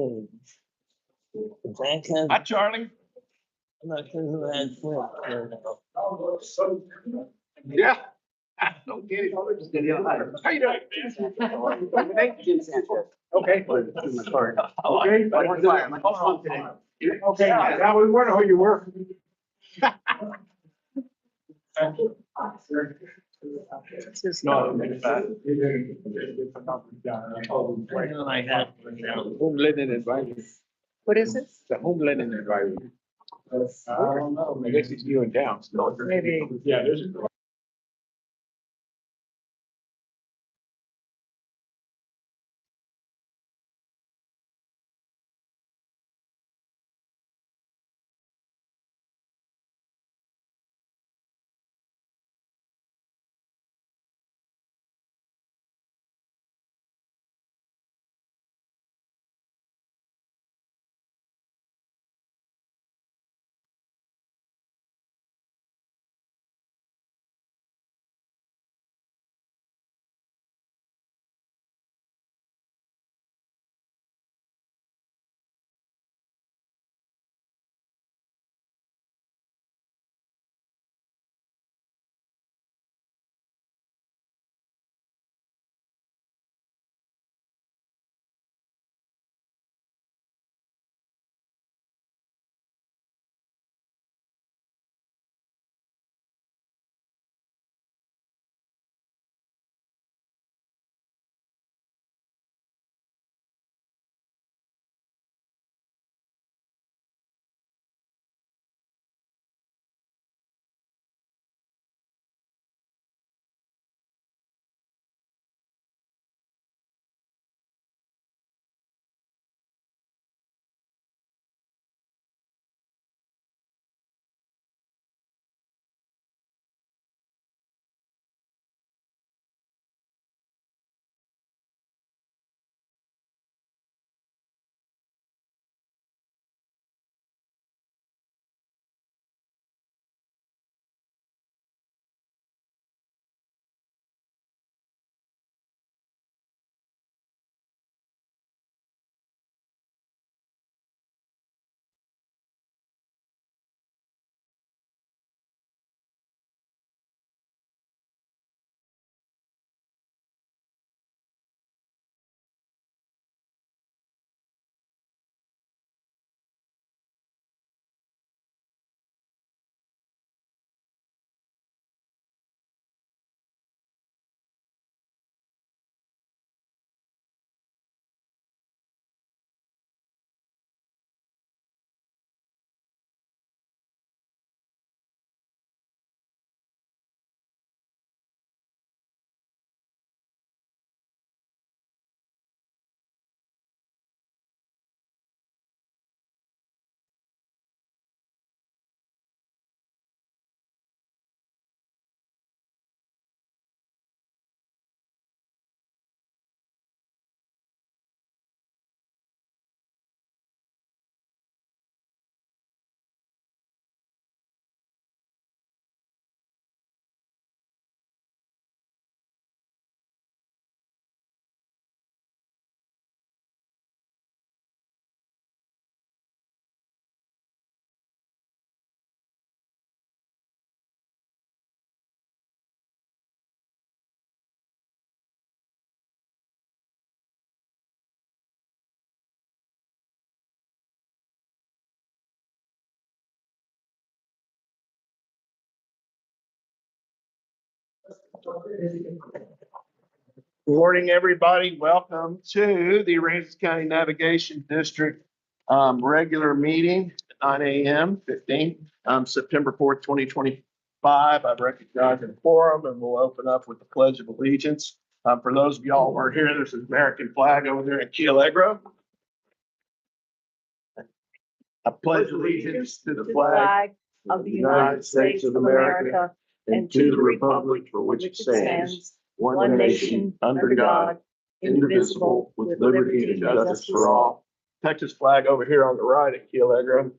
Okay. Franklin, Hi, Charlie. I'm not sure who has what. Yeah. I don't get it. How you doing? Jim Sanchez. Okay. Okay. Okay, now we wonder who you were. No, I have. Homeland Advisory. What is it? The Homeland Advisory. I don't know. I guess it's you and down. Maybe. Yeah, there's. Good morning, everybody. Welcome to the Aransas County Navigation District regular meeting, 9 a.m. 15, September 4th, 2025. I recognize the quorum and we'll open up with the Pledge of Allegiance. For those of y'all who are here, there's an American flag over there in Key Allegro. I pledge allegiance to the flag of the United States of America and to the republic for which it stands, one nation, under God, indivisible, with liberty and justice for all. Texas flag over here on the right at Key Allegro.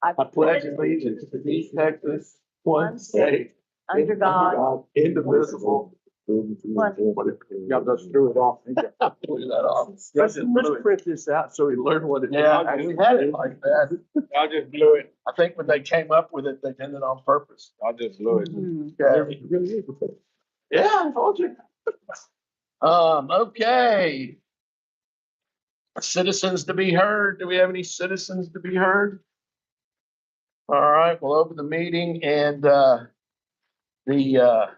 I pledge allegiance to these Texas, one state, under God, indivisible, Y'all just threw it off. Blew that off. Let's print this out so we learn what it is. Yeah, we had it like that. I just blew it. I think when they came up with it, they did it on purpose. I just blew it. Okay. Yeah, I told you. Okay. Citizens to be heard. Do we have any citizens to be heard? All right, we'll open the meeting and, the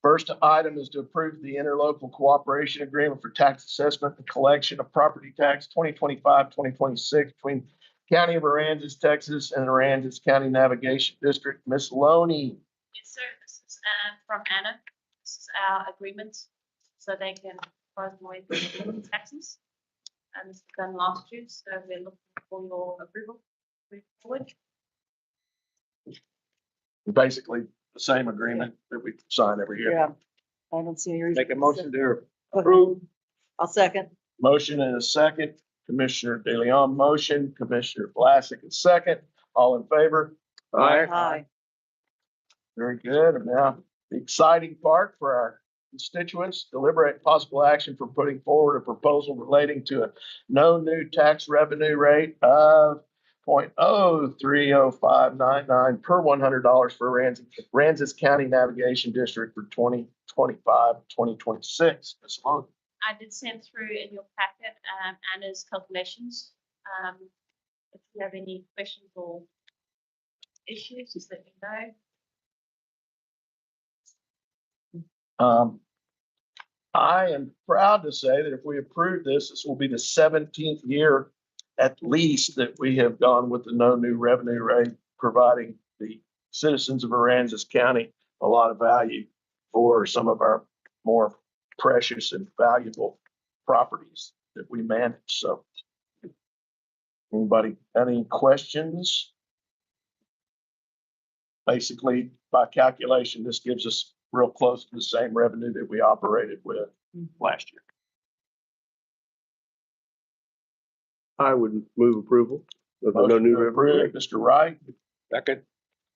first item is to approve the interlocal cooperation agreement for tax assessment and collection of property tax 2025-2026 between County of Aransas, Texas and Aransas County Navigation District. Miss Loney. Yes, sir. This is from Anna. This is our agreement, so they can provide more information on taxes. And this was done last year, so we're looking for your approval. Move forward. Basically the same agreement that we sign every year. Yeah. I don't see any reason. Make a motion to Approve. I'll second. Motion and a second. Commissioner De Leon motion, Commissioner Vlasic a second. All in favor? Aye. Very good. And now the exciting part for our constituents, deliberate possible action for putting forward a proposal relating to a no new tax revenue rate of 0.030599 per $100 for Aransas County Navigation District for 2025-2026. Ms. Long. I did send through in your packet Anna's calculations. If you have any questions or issues, just let me know. I am proud to say that if we approve this, this will be the 17th year at least that we have gone with the no new revenue rate, providing the citizens of Aransas County a lot of value for some of our more precious and valuable properties that we manage. So anybody, any questions? Basically, by calculation, this gives us real close to the same revenue that we operated with last year. I would move approval of the no Motion new to approve. revenue. Mr. Wright, Second.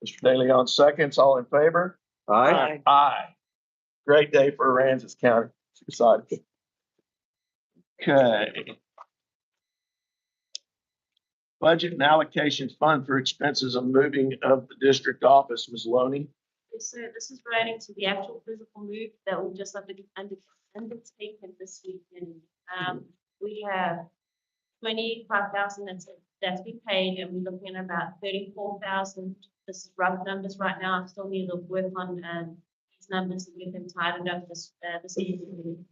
Mr. De Leon seconds, all in favor? Aye. Aye. Great day for Aransas County. Excited. Okay. Budget and allocations fund for expenses of moving of the district office, Ms. Loney. Yes, sir. This is relating to the actual physical move that will just undertaken this weekend. We have 25,000 that's been paid, and we're looking at about 34,000. This is rough numbers right now. I still need to work on these numbers and get them tightened up this evening.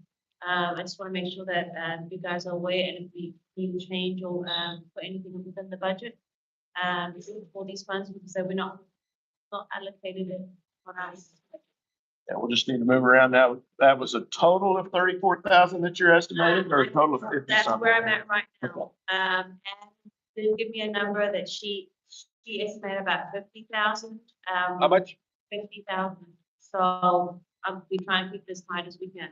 I just want to make sure that you guys are aware, and if we need to change or put anything within the budget for these funds, because we're not allocated it on us. Yeah, we'll just need to move around. That was a total of 34,000 that you're estimating, or a total of 50 That's something? where I'm at right now. And then give me a number that she estimated about 50,000. How much? 50,000. So we try and keep this tight as we can.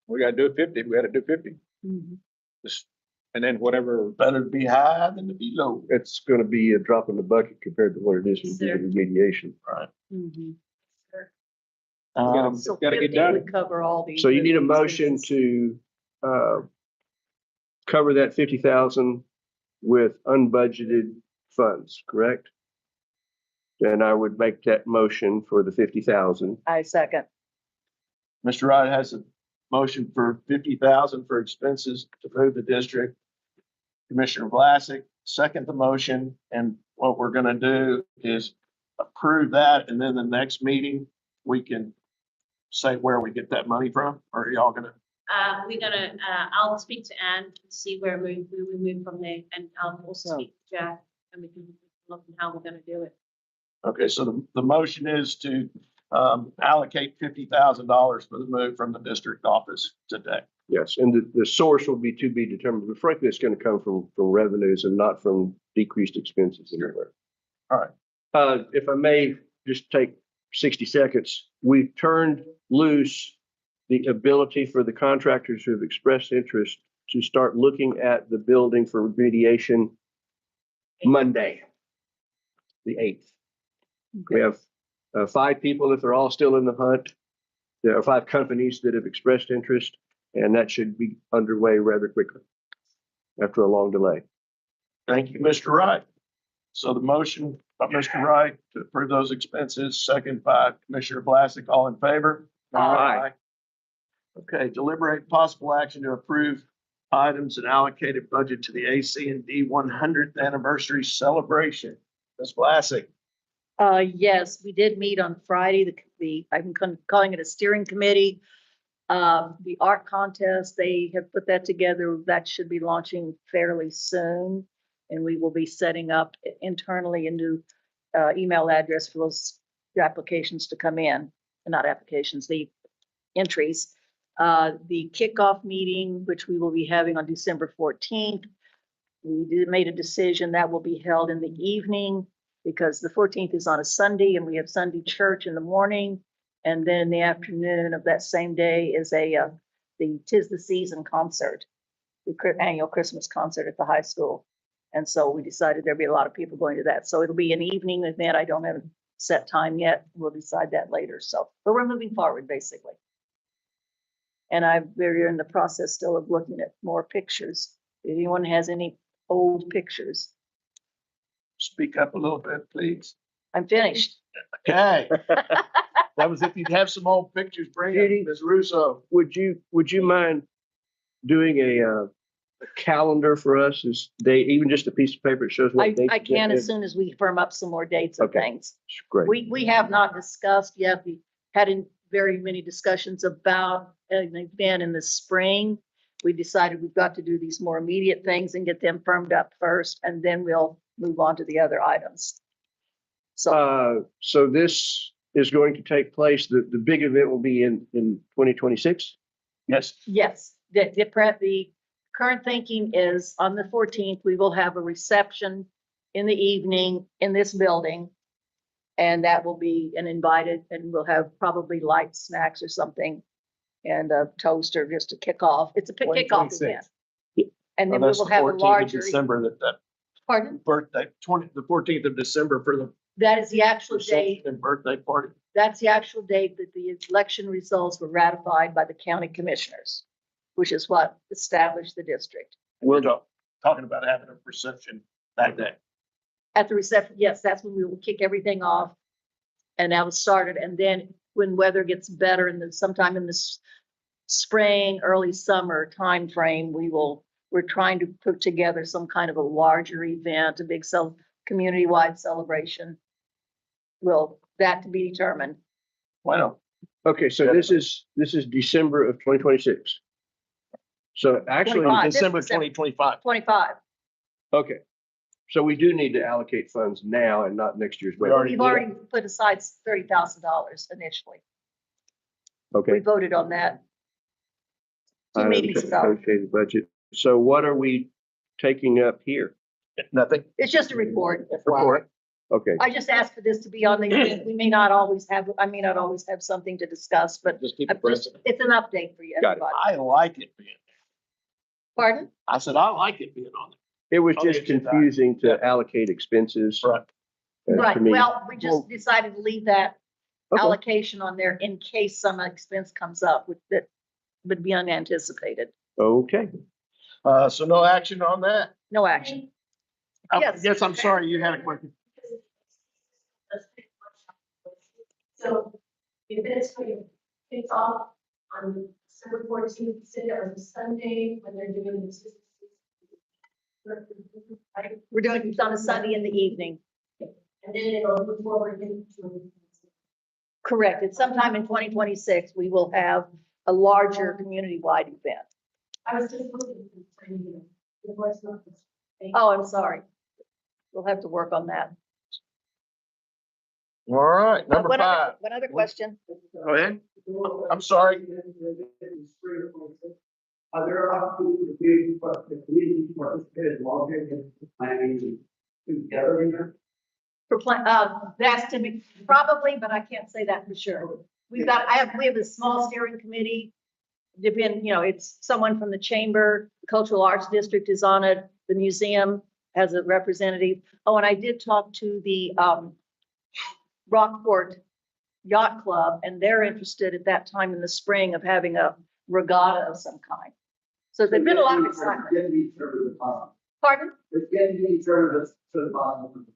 We gotta do 50. We gotta do 50. Mhm. Just- And then whatever, Better to be high than to be low. it's gonna be a drop in the bucket compared to what it is to do the remediation. Mhm. Gotta- So gotta get 50 done. would cover all these. So you need a motion to, cover that 50,000 with unbudgeted funds, correct? Then I would make that motion for the 50,000. I second. Mr. Wright has a motion for 50,000 for expenses to move the district. Commissioner Vlasic, second the motion, and what we're gonna do is approve that, and then the next meeting, we can say where we get that money from, or are y'all gonna? I'll speak to Ann and see where we move from there, and I'll also speak to Jack, and we can look at how we're gonna do it. Okay, so the motion is to allocate $50,000 for the move from the district office today. Yes, and the source will be to be determined, but frankly, it's gonna come from revenues and not from decreased expenses anywhere. All right. If I may just take 60 seconds, we've turned loose the ability for the contractors who have expressed interest to start looking at the building for remediation Monday, the 8th. We have 5 people, if they're all still in the hunt. There are 5 companies that have expressed interest, and that should be underway rather quickly after a long delay. Thank you, Mr. Wright. So the motion by Mr. Wright to approve those expenses, second by Commissioner Vlasic, all in favor? Aye. Okay, deliberate possible action to approve items and allocated budget to the ACND 100th anniversary celebration. Ms. Vlasic. Yes, we did meet on Friday, I'm calling it a steering committee. The art contest, they have put that together. That should be launching fairly soon. And we will be setting up internally a new email address for those applications to come in, not applications, the entries. The kickoff meeting, which we will be having on December 14th, made a decision that will be held in the evening because the 14th is on a Sunday and we have Sunday church in the morning. And then in the afternoon of that same day is the 'Tis the Season concert, the annual Christmas concert at the high school. And so we decided there'd be a lot of people going to that. So it'll be an evening event. I don't have a set time yet. We'll decide that later. So, but we're moving forward basically. And we're in the process still of looking at more pictures. If anyone has any old pictures, Speak up a little bit, please. I'm finished. Okay. That was if you'd have some old pictures, bring Judy. it, Ms. Russo. Would you mind doing a calendar for us as date, even just a piece of paper that shows what dates? I can as soon as we firm up some more dates and Okay. things. Great. We have not discussed yet. We had very many discussions about an event in the spring. We decided we've got to do these more immediate things and get them firmed up first, and then we'll move on to the other items. So this is going to take place, the big event will be in 2026? Yes. Yes, the current thinking is on the 14th, we will have a reception in the evening in this building. And that will be an invited, and we'll have probably light snacks or something and a toaster just to kick off. It's a kickoff 2026. event. And then Oh, we that's will the have a 14th of larger, December, that pardon, birthday, the 14th of December for the that is the actual reception date. and birthday party. That's the actual date that the election results were ratified by the county commissioners, which is what established the district. We're talking about having a reception that day. At the reception, yes, that's when we will kick everything off. And that was started. And then when weather gets better sometime in the spring, early summer timeframe, we're trying to put together some kind of a larger event, a big community-wide celebration. That to be determined. Wow. Okay, so this is December of 2026. So actually, 25. This December is December. 2025. 25. okay. So we do need to allocate funds now and not next year's We budget. already We've already put aside $30,000 initially. We Okay. voted on that 2 Items meetings ago. allocated budget. So what are we taking up here? Nothing. It's just a report. Report. Okay, I just asked for this to be on the, I may not always have something to discuss, but Just keep I'm it present. it's an update for you, Got it. everybody. I like it being, Pardon? I said, I like it being on it was I'll just get you that. confusing Yeah. to allocate expenses. there. Right. To Right, me. well, we just decided to leave that Okay. allocation on there in case some expense comes up that would be unanticipated. Okay, So no action on that? No action. Yes. Yes, I'm sorry, you had a question. So the event's going to kick off on December 14th, said it was a Sunday when they're doing this. Right? We're doing it on a Sunday in the evening. And then it'll move forward into. Correct. It's sometime in 2026, we will have a larger community-wide event. I was just looking for you. It was not this. Oh, I'm sorry. We'll have to work on that. All right, number One other- 5. One other question. Go ahead. I'm sorry. Are there opportunities for the community to participate longer in planning together in there? That's to be, probably, but I can't say that for sure. We have a small steering committee. It's someone from the chamber, the Cultural Arts District is on it, the museum has a representative. Oh, and I did talk to the Rockport yacht club, and they're interested at that time in the spring of having a regatta of some kind. So there's been a lot of excitement. Getting each other to the bottom. Pardon? It's getting each other to the bottom.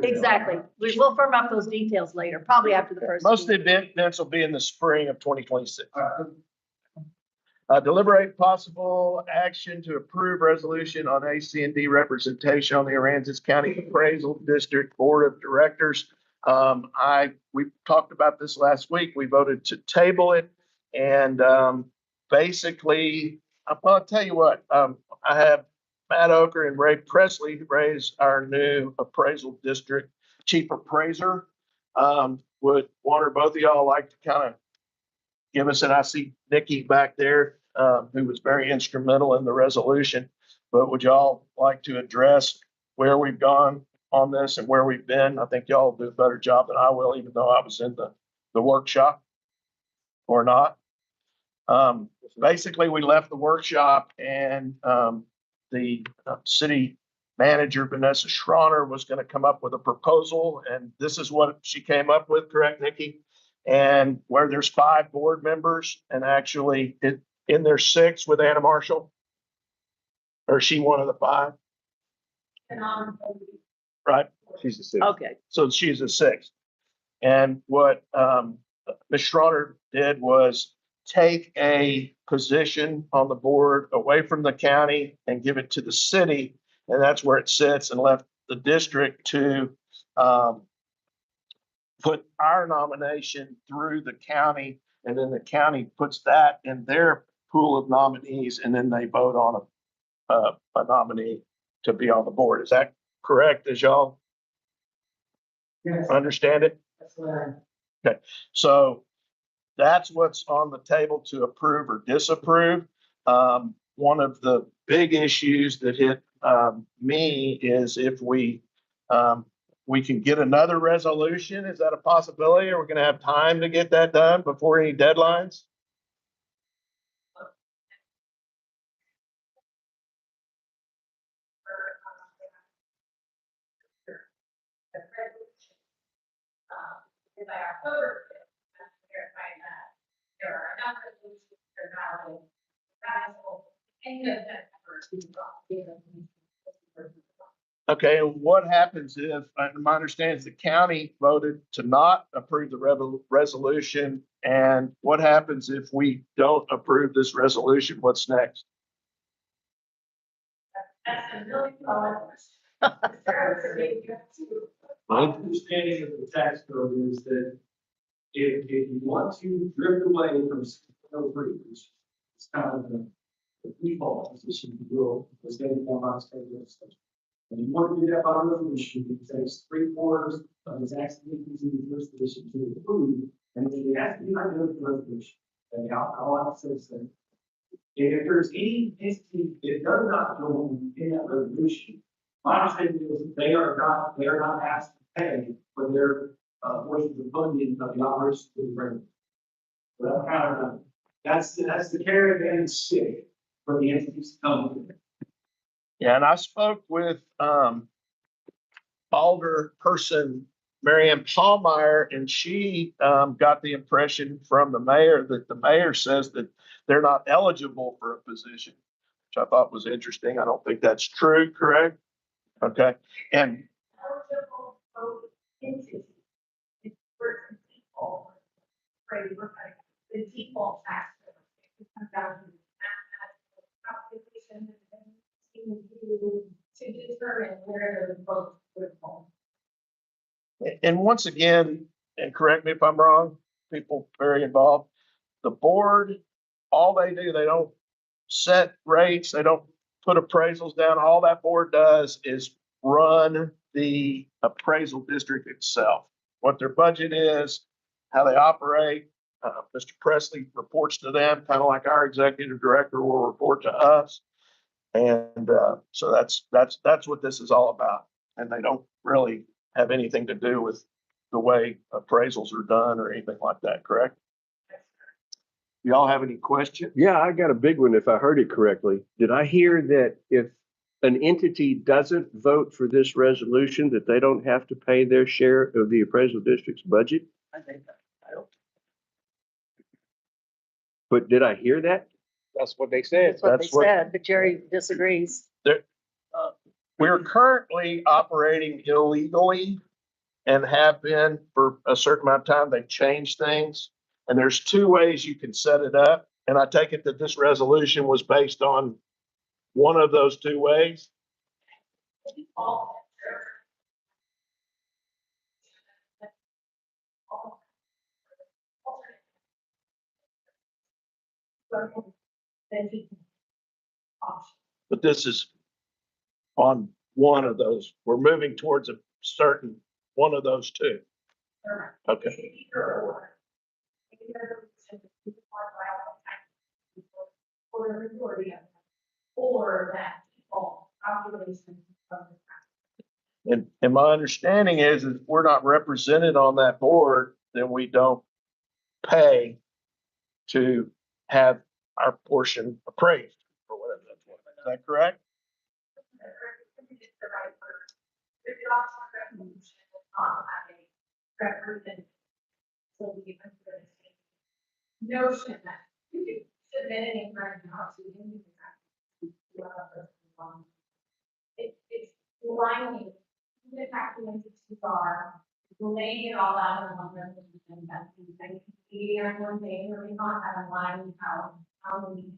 Exactly. We will firm up those details later, probably after the first. Most of the events will be in the spring of 2026. Deliberate possible action to approve resolution on ACND representation on the Aransas County Appraisal District Board of Directors. We talked about this last week. We voted to table it. And, basically, I'll tell you what, I have Matt Oker and Ray Presley raise our new appraisal district chief appraiser. Would one or both of y'all like to kind of give us, and I see Nikki back there, who was very instrumental in the resolution. But would y'all like to address where we've gone on this and where we've been? I think y'all will do a better job than I will, even though I was in the workshop or not. Basically, we left the workshop and the city manager, Vanessa Schroner, was going to come up with a proposal. And this is what she came up with, correct, Nikki? And where there's 5 board members, and actually in there's 6 with Anna Marshall. Or is she one of the 5? Right? She's a six. Okay. So she's a 6th. And what Ms. Schroner did was take a position on the board away from the county and give it to the city. And that's where it sits, and left the district to put our nomination through the county, and then the county puts that in their pool of nominees, and then they vote on a nominee to be on the board. Is that correct, as y'all Yes, understand it? that's right. So that's what's on the table to approve or disapprove. One of the big issues that hit me is if we can get another resolution. Is that a possibility? Are we going to have time to get that done before any deadlines? Okay, and what happens if, my understanding is the county voted to not approve the resolution, and what happens if we don't approve this resolution? What's next? My understanding of the tax code is that if you want to drift away from no freedoms, it's kind of the default position to go, the state of my state legislation. And you want to do that by resolution, it takes 3/4 of the tax increase in the first position to approve, and then it has to be under the resolution. And all I say is that if there's any entity that does not go in that resolution, my understanding is that they are not asked to pay for their portions of funding of the operations of the grant. So that's kind of, that's the carrot and the stick for the entities to come with it. Yeah, and I spoke with Alder person Marianne Paulmeyer, and she got the impression from the mayor that the mayor says that they're not eligible for a position, which I thought was interesting. I don't think that's true, correct? Okay, and the default tax. It comes down to to determine where the vote would fall. and once again, and correct me if I'm wrong, people very involved, the board, all they do, they don't set rates, they don't put appraisals down. All that board does is run the appraisal district itself, what their budget is, how they operate. Mr. Presley reports to them, kind of like our executive director will report to us. And so that's what this is all about. And they don't really have anything to do with the way appraisals are done or anything like that, correct? Y'all have any questions? Yeah, I got a big one if I heard it correctly. Did I hear that if an entity doesn't vote for this resolution, that they don't have to pay their share of the appraisal district's budget? I think, I don't. But did I hear that? That's what they said. That's what they That's what, said, but Jerry disagrees. we're currently operating illegally and have been for a certain amount of time. They've changed things. And there's two ways you can set it up. And I take it that this resolution was based on one of those two ways. But this is on one of those. We're moving towards a certain one of those two. Okay. For the majority of them, or that people population of the And my understanding is if we're not represented on that board, then we don't pay to have our portion appraised or whatever that's what. Is that correct? So we can put a notion that you could submit anything right now to him. It's lining, the calculated to bar, laying it all out in one resolution, that's like, one thing, or we not have a line how many.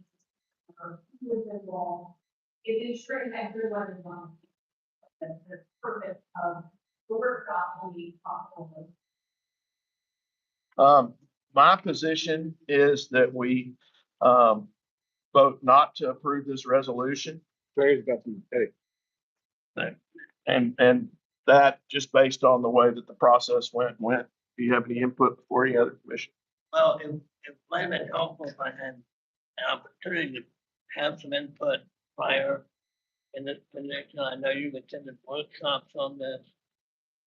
Or who is involved, it ensuring that everyone is on. The purpose of the workshop will be possible. My position is that we, vote not to approve this resolution. Jerry's got some, hey, And that just based on the way that the process went. Do you have any input before any other commission? Well, it might have been helpful if I had an opportunity to have some input prior in this position. I know you've attended workshops on this.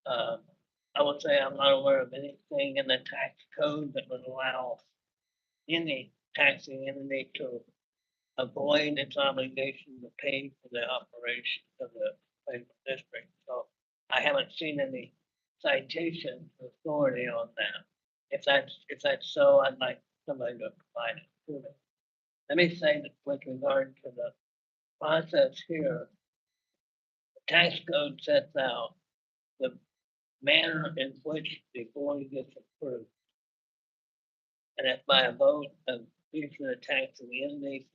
I would say I'm not aware of anything in the tax code that would allow any taxing entity to avoid its obligation to pay for the operation of the payment district. So I haven't seen any citation authority on that. If that's so, I'd like somebody to provide it to me. Let me say that with regard to the process here, the tax code sets out the manner in which the board gets approved. And if by a vote of each of the taxing entities,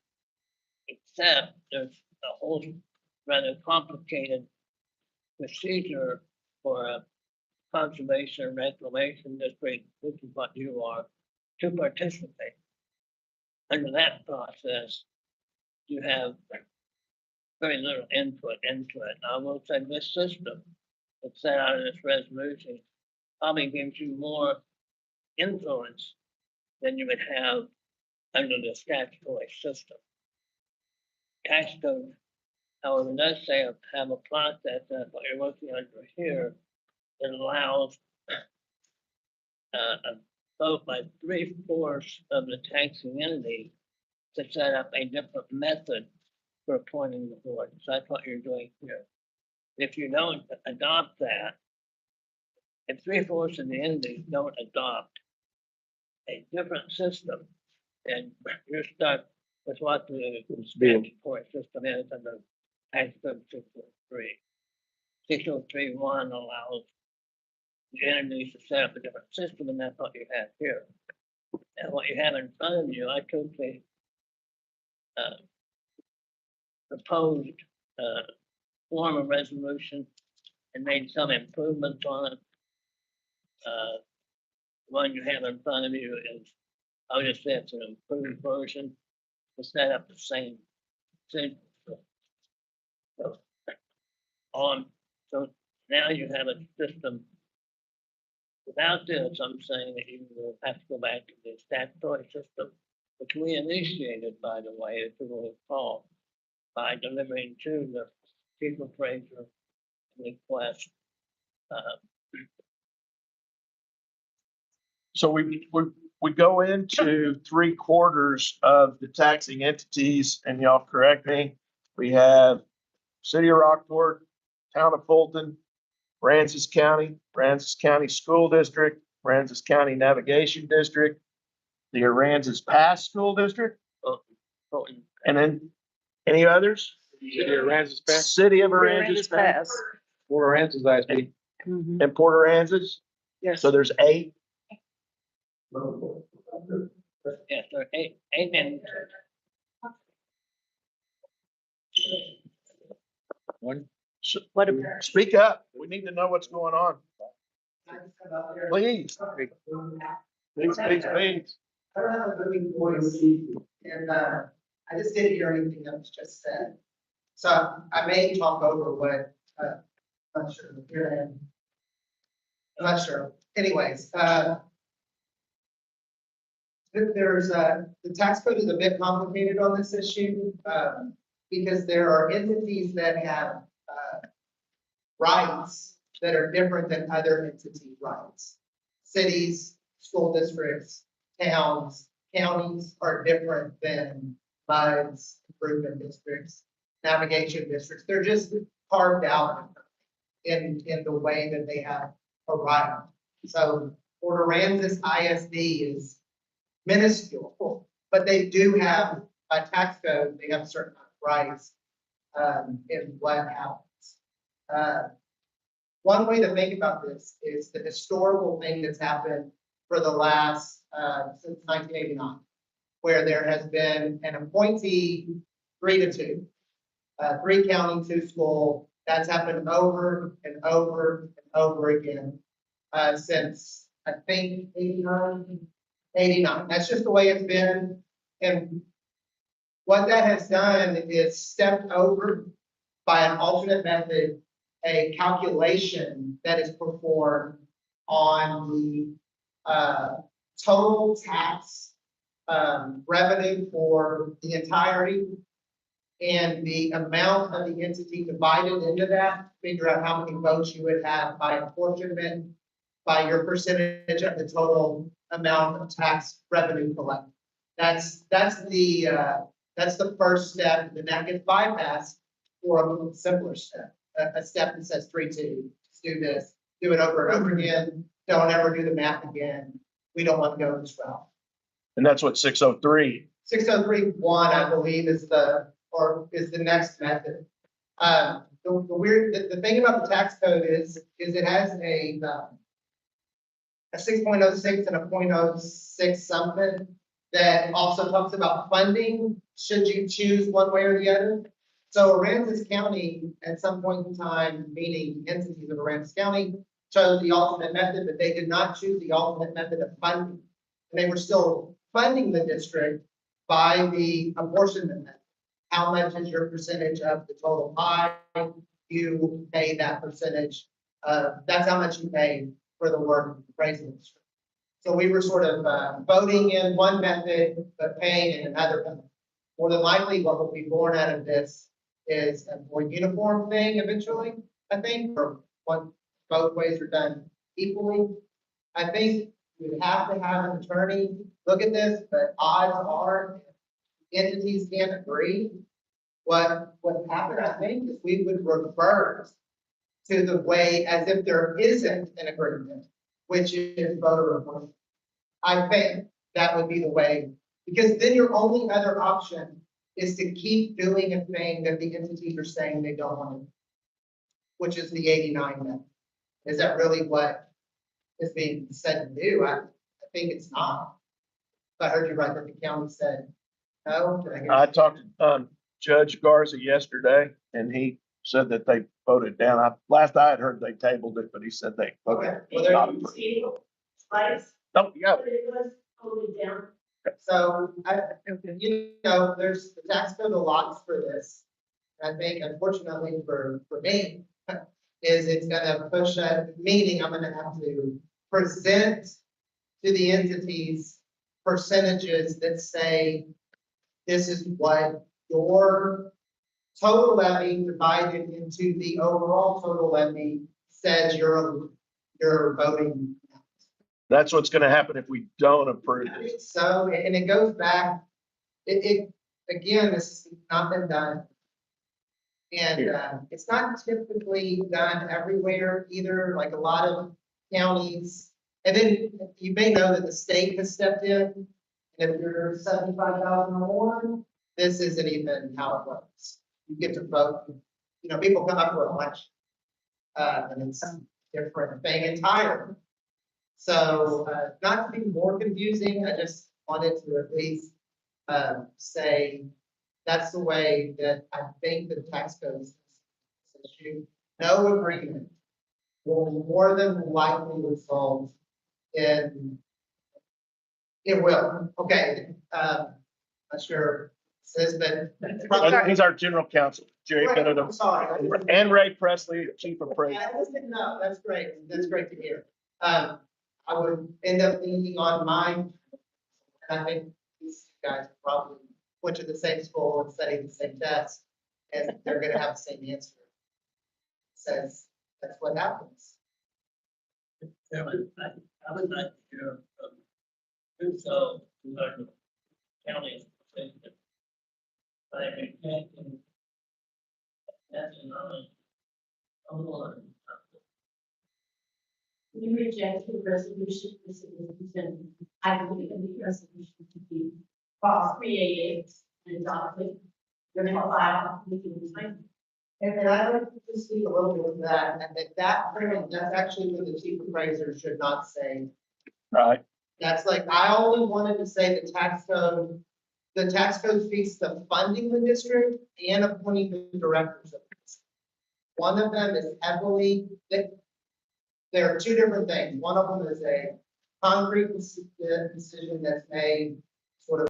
except there's a whole rather complicated procedure for a conservation and reclamation district, which is what you are, to participate. Under that process, you have very little input into it. I will say this system that's set out in this resolution probably gives you more influence than you would have under the statutory system. Tax code, however, does say have a process that what you're looking under here that allows a vote by 3/4 of the taxing entity to set up a different method for appointing the board. So that's what you're doing here. If you don't adopt that, if 3/4 of the entities don't adopt a different system, then you're stuck with what the statutory system is under tax code 603. 6031 allows the entities to set up a different system, and that's what you have here. And what you have in front of you, I took the proposed form of resolution and made some improvements on it. The one you have in front of you is, I'll just say it's an improved version to set up the same thing. So now you have a system. Without this, I'm saying that you will have to go back to the statutory system, which we initiated, by the way, if you will recall, by delivering to the chief appraiser request. So we go into 3/4 of the taxing entities, and y'all correct me. We have City of Rockport, Town of Fulton, Francis County School District, Aransas County Navigation District, the Aransas Pass School District, Oh, and then any others? City of Aransas Pass. City of Aransas Aransas Pass Pass. Or Aransas ISD. Mhm. and Port Aransas. Yes. So there's 8. yeah, so eight and. One. What, Speak up. We need to know what's going on. Please. Please, please, please. I don't have a booming voice, and, I just didn't hear anything that was just said. So I may talk over what, I'm not sure, here I am. I'm not sure. Anyways, there's, the tax code is a bit complicated on this issue, because there are entities that have, rights that are different than other entity rights. Cities, school districts, towns, counties are different than MUDs, improvement districts, navigation districts. They're just carved out in the way that they have a right. So Port Aransas ISD is minuscule, but they do have, by tax code, they have certain rights in what happens. One way to think about this is the historical thing that's happened for the last, since 1989, where there has been an appointee 3-2, 3 county, 2 school. That's happened over and over and over again, since I think 89. That's just the way it's been. And what that has done is stepped over by an alternate method, a calculation that is performed on the total tax revenue for the entirety and the amount of the entity divided into that, figure out how many votes you would have by apportionment by your percentage of the total amount of tax revenue collected. That's the first step, and that gets bypassed for a simpler step, a step that says 3-2, do this, do it over and over again, don't ever do the math again. We don't want to go this route. And that's what 603. 603.1, I believe, is the next method. The thing about the tax code is it has a 6.06 and a 0.06 something that also talks about funding, should you choose one way or the other. So Aransas County, at some point in time, meaning entities of Aransas County, chose the alternate method, but they did not choose the alternate method of funding. And they were still funding the district by the apportionment method. How much is your percentage of the total pie? You pay that percentage. That's how much you pay for the work of the appraisal district. So we were sort of voting in one method, but paying in another method. More than likely, what will be born out of this is a more uniform thing eventually, I think, or one, both ways are done equally. I think we would have to have an attorney look at this, but odds are entities can't agree. What would happen, I think, is we would revert to the way as if there isn't an agreement, which is voter appointment. I think that would be the way, because then your only other option is to keep doing a thing that the entities are saying they don't want to, which is the 89 method. Is that really what is being said to do? I think it's not. If I heard you right, that the county said no. Did I hear I you? talked to Judge Garza yesterday, and he said that they voted down. Last I had heard, they tabled it, but he said they voted. Okay, well, there not you approved. Twice, Oh, yeah. but it was totally down. So okay. you know, there's the tax code allots for this. I think unfortunately for me, is it's gonna push a meaning I'm gonna have to present to the entities percentages that say this is what your total levy divided into the overall total levy says you're voting. That's what's gonna happen if we don't approve it. So, and it goes back, again, this has not been done. And, it's not typically done everywhere either, like a lot of counties And then you may know that the state has stepped in. And if you're 75,000 or more, this isn't even how it works. You get to vote, you know, people come up for election. And it's a different thing entirely. So, not to be more confusing, I just wanted to at least, say that's the way that I think the tax code is issued. No agreement will more than likely result in, it will, okay, not sure, says that. He's our general counsel, Jerry Right, Bennett, I'm sorry. and Ray Presley, chief of praise. I just didn't know, that's great to hear. I would end up leaning on mine, and I think these guys probably went to the same school and studied the same test, and they're gonna have the same answer. Says, that's what happens. Chairman, I would like to hear from who's the county's position. By rejecting that's another. We reject the resolution, this is, I believe in the resolution to be created and adopted. You're gonna file, we can sign. And I would just speak a little bit of that, and that's actually what the chief appraiser should not say. Right. That's like, I only wanted to say the tax code speaks to funding the district and appointing the directors of it. One of them is heavily, there are two different things. One of them is a concrete decision that's made sort of.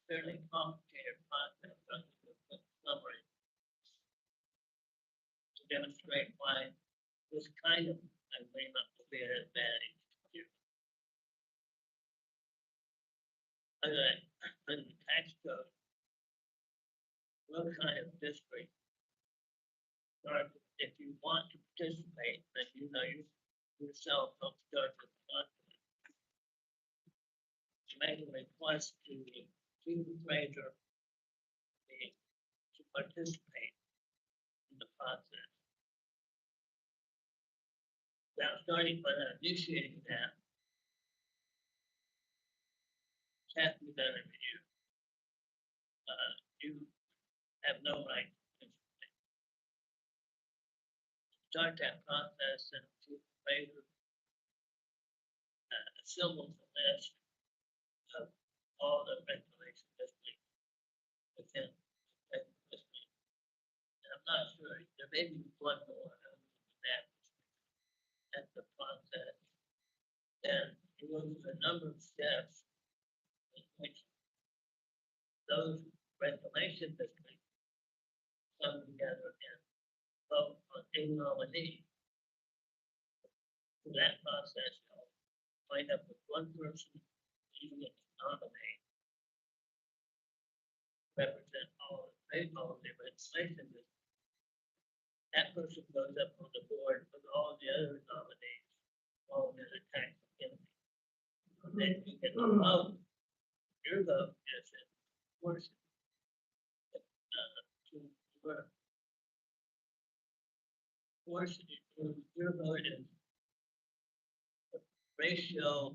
Fairly complicated process, but a summary to demonstrate why this kind of agreement will be an advantage to you. Okay, in the tax code, what kind of district, or if you want to participate, then you know you yourself don't start with the content. To make a request to the chief appraiser to participate in the process. Now, starting by initiating that, has to be done every year. You have no right to participate. Start that process and to favor assembles a list of all the regulations districts within the district. And I'm not sure, there may be one more that at the process. Then you go through a number of steps in which those regulation districts come together and vote on a nominee. So that process wind up with one person, even if it's nominated. Represent all the legislation. That person goes up on the board with all the other nominees, all the other tax entities. And then you can vote, your vote is in force. To force your vote is the ratio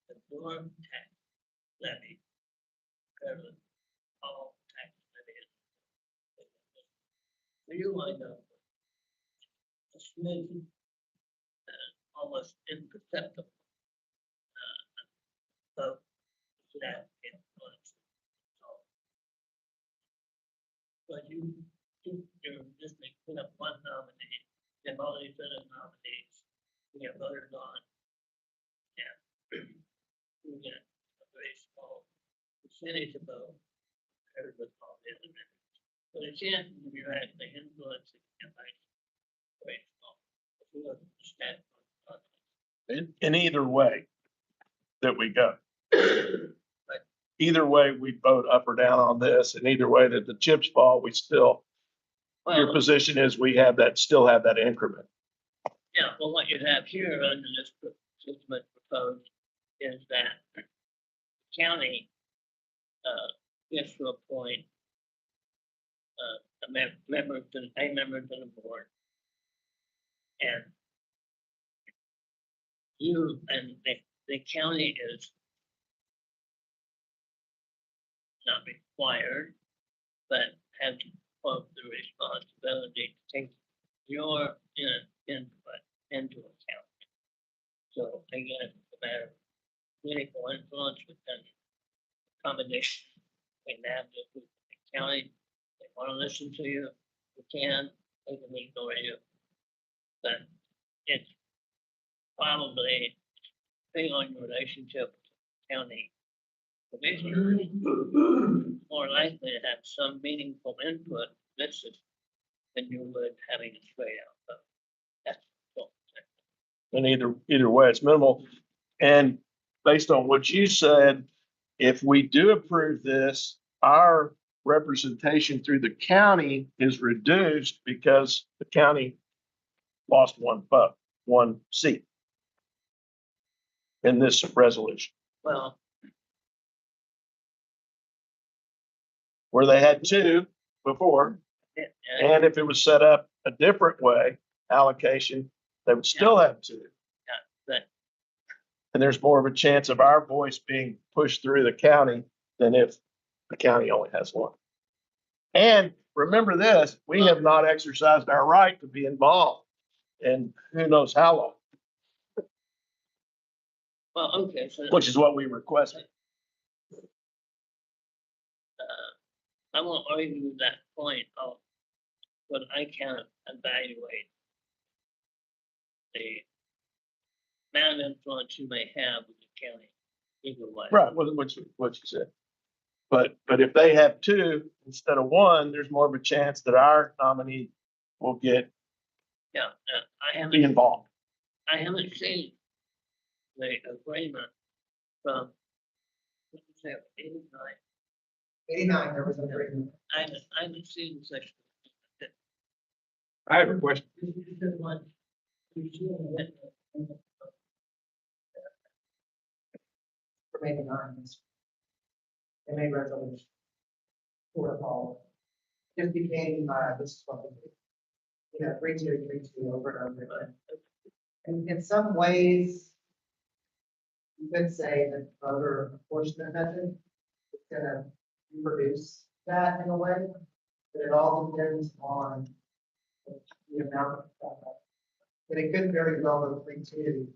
of your tax levy. Compared with all tax levies. So you wind up with a smooth, almost imperceptible vote that influence. But you're just like put up one nominee, and all these other nominees, we have voted on. And we get a very small percentage of vote compared with all the other members. So the chances of you actually influencing it like very small. If you look at the stat. In either way that we go. Either way, we vote up or down on this, and either way that the chips fall, we still, your Well, position is we have that, still have that increment. yeah, well, what you have here under this system that's proposed is that the county, gets to appoint, a member to the board. And you, and the county is not required, but has both the responsibility to take your input into account. So again, it's a matter of political influence within the combination between that and the county. They want to listen to you, you can, they can ignore you. But it's probably depending on your relationship with the county commissioner, more likely to have some meaningful input in this system than you would having a straight out vote. That's all. And either way, it's minimal. And based on what you said, if we do approve this, our representation through the county is reduced because the county lost one seat in this resolution, Well, where they had two before. yeah, And if it was set up a different way, allocation, they would still have two. but And there's more of a chance of our voice being pushed through the county than if the county only has one. And remember this, we have not exercised our right to be involved in who knows how long, well, okay, so which is what we requested. I won't argue with that point of, but I can't evaluate the amount of influence you may have with the county either way. Right, what you said. But if they have two instead of one, there's more of a chance that our nominee will get, Yeah, I be involved. haven't seen the agreement from, what is that, 89? 89, there was an agreement. I haven't seen such. I have a question. For maybe 9. They made resolution. For all. Just became, this is what we do. You know, 3-2, over and over again. And in some ways, you could say that voter apportionment method is gonna reproduce that in a way, but it all depends on the amount of. But it could very well go 3-2.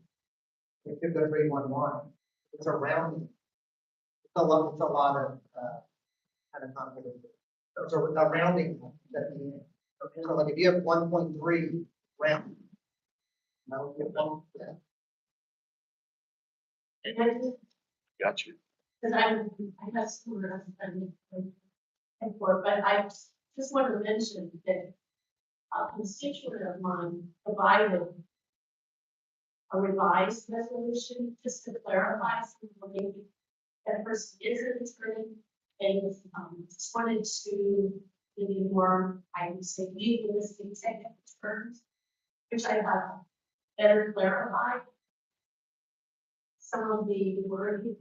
It could go 3-1-1. It's around. It's a lot of, kind of complicated. So a rounding that means, so like if you have 1.3 round. That would be one, yeah. Got you. Because I have some, and for, but I just want to mention that a constituent of mine provided a revised resolution, just to clarify something. Maybe that person is an attorney, and, just wanted to give you more, I would say, legalistic technical terms, which I have better clarified some of the wording.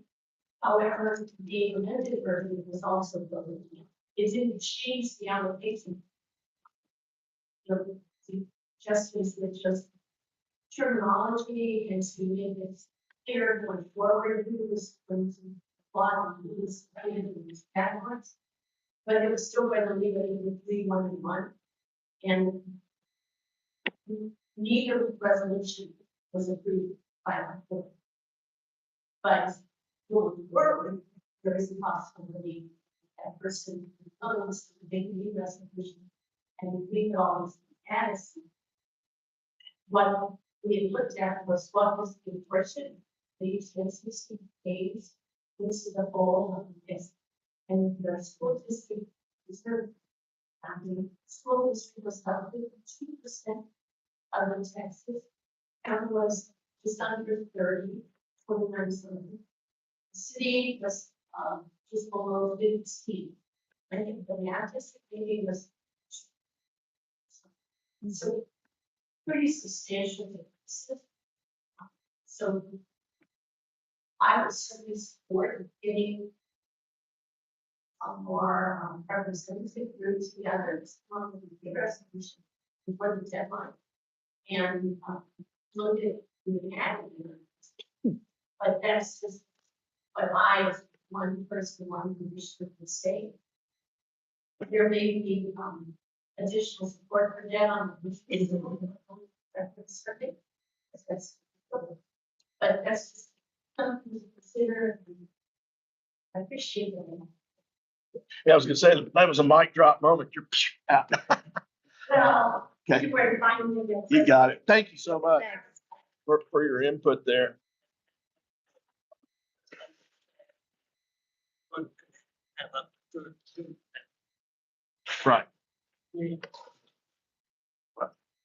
However, the amended version was also voted in. It didn't change the allocation. It's just terminology and to make it clear going forward who was going to apply, who was in these categories. But it was still going to leave it in 3-1-1. And neither resolution was approved by the board. But going forward, there is a possibility that person owns the new resolution and we can always add. What we had looked at was what was the portion, the expenses pays into the whole of this. And the school district reserve, the school district was about 52% of the taxes. County was just under 30, 29%. The city was just below 15. I think the anticipated was so pretty substantial differences. So I would certainly support getting a more representative group together on the resolution before the deadline and look at the avenue. But that's just what I, as one person, one commissioner, would say. There may be additional support for that on the reference survey. That's, but that's just something to consider. I appreciate that. Yeah, I was gonna say, that was a mic drop moment. You're out. Well, Okay. you were reminding me of. You got it. Thank you so much Thanks. for your input there. Have up to Right.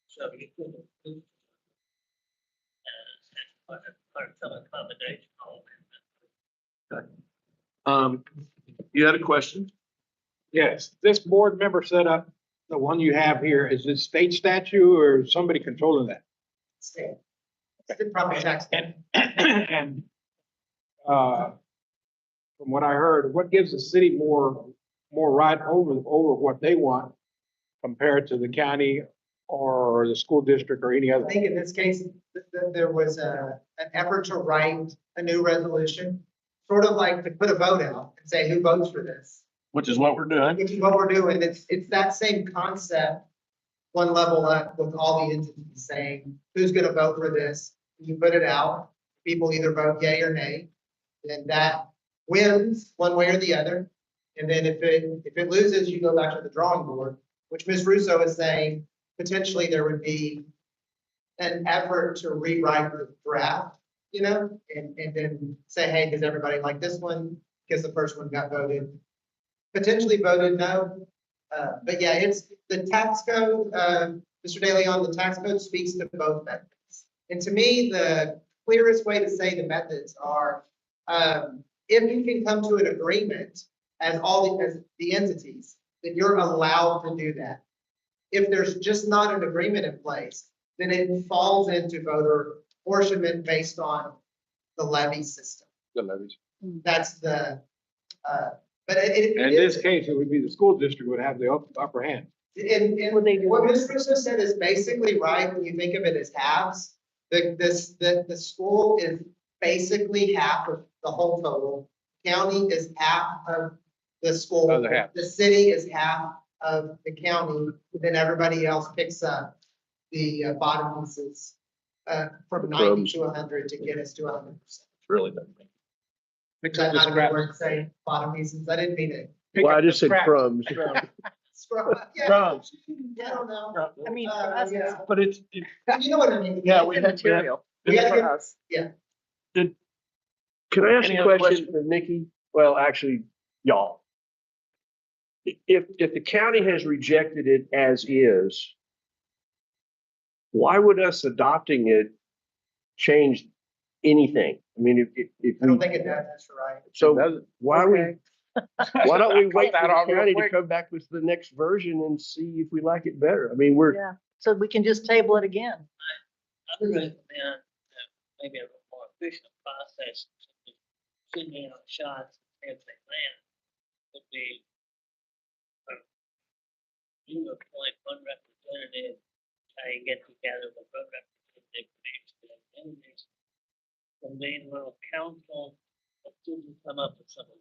so you could. Some accommodation. You had a question? Yes, this board member setup, the one you have here, is it state statute or somebody controlling that? State. It's the property tax. And from what I heard, what gives the city more right over what they want compared to the county or the school district or any I other? think in this case, there was an effort to write a new resolution, sort of like to put a vote out and say who votes for this. Which is what we're doing. Which is what we're doing. It's that same concept, one level up with all the entities saying who's gonna vote for this. You put it out, people either vote yay or nay, then that wins one way or the other. And then if it loses, you go back to the drawing board, which Ms. Russo is saying potentially there would be an effort to rewrite the draft, you know, and then say, hey, does everybody like this one? Because the first one got voted, potentially voted no. But yeah, it's the tax code, Mr. De Leon, the tax code speaks to both methods. And to me, the clearest way to say the methods are, if you can come to an agreement as the entities, then you're allowed to do that. If there's just not an agreement in place, then it falls into voter apportionment based on the levy system. The levies. That's the, but In this case, it would be the school district would have the upper hand. And Would they do what that? Ms. Russo said is basically right when you think of it as halves. The school is basically half of the whole total. County is half of the school. Other half. The city is half of the county, then everybody else picks up the bottom pieces from 90 to 100 to get us to 100%. Really doesn't make. Which I not a word saying bottom pieces. I didn't mean it. Well, I just said crumbs. Yeah, Crumbs. I don't know. I mean, for us, Yeah. But it's, You know what I mean? yeah, it's the material We gotta for get- us. Can I ask Any a other question of Nikki? Well, actually, y'all. If the county has rejected it as is, why would us adopting it changed anything. I mean, if I don't we, think it does, that's right. so why we, Okay. why don't we wait Cut for that off the real county to quick. come back with the next version and see if we like it better? I mean, we're, Yeah, so we can just table it again. I would recommend that maybe a little more efficient process, sending out shots as they land, would be you appoint one representative, you get together with one representative for each of the entities. Convene a little council, and students come up with something.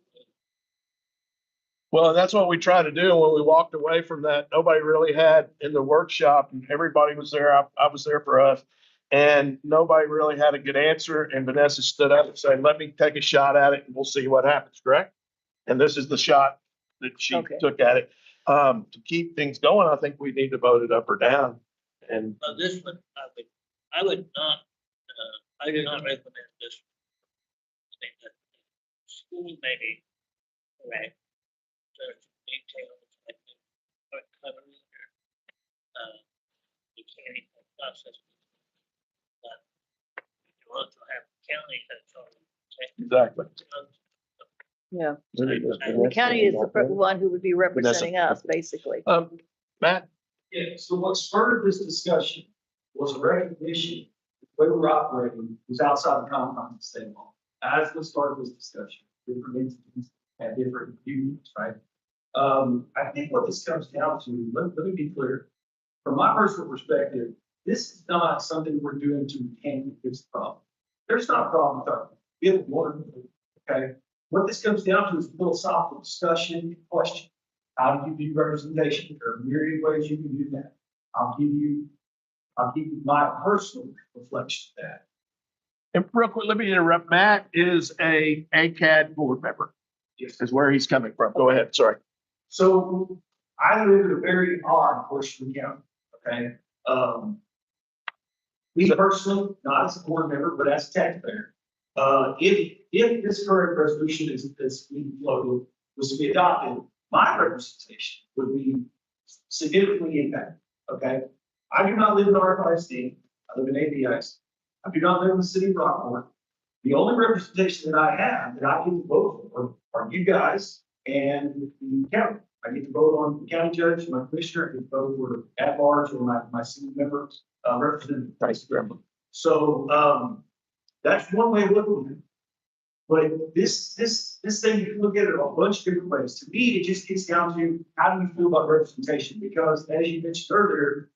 Well, that's what we tried to do. When we walked away from that, nobody really had in the workshop and everybody was there. I was there for us. And nobody really had a good answer. And Vanessa stood up and said, let me take a shot at it and we'll see what happens, correct? And this is the shot that she Okay. took at it. To keep things going, I think we need to vote it up or down. And This one, I would not, I do not recommend this. I think that school maybe, correct, there's details that are covered here. You can't even process. But you also have county that's on. exactly. Yeah. Vanessa- The county is the one who would be representing us, basically. Matt, Yeah, so what spurred this discussion was a recognition that the way we're operating was outside the confines of state law. As the start of this discussion, different entities had different views, right? I think what this comes down to, let me be clear. From my personal perspective, this is not something we're doing to mechanically fix the problem. There's not a problem with our, we have water, okay? What this comes down to is a philosophical discussion and question. How do you do representation? There are myriad ways you can do that. I'll give you my personal reflection of that. and real quick, let me interrupt. Matt is a ACAD board member, Yes. is where he's coming from. Go ahead, sorry. So I live in a very odd portion of the county, okay? Me personally, not as a board member, but as a taxpayer. If this current resolution is being floated, was to be adopted, my representation would be significantly impacted, okay? I do not live in R5C, I live in ABX. I do not live in the city of Rockport. The only representation that I have that I get to vote for are you guys and the county. I get to vote on the county judge, my commissioner, I get to vote for at large or my city member, representative. So, that's one way of looking at it. But this thing, you can look at it a bunch of different ways. To me, it just gets down to how do you feel about representation? Because as you mentioned earlier,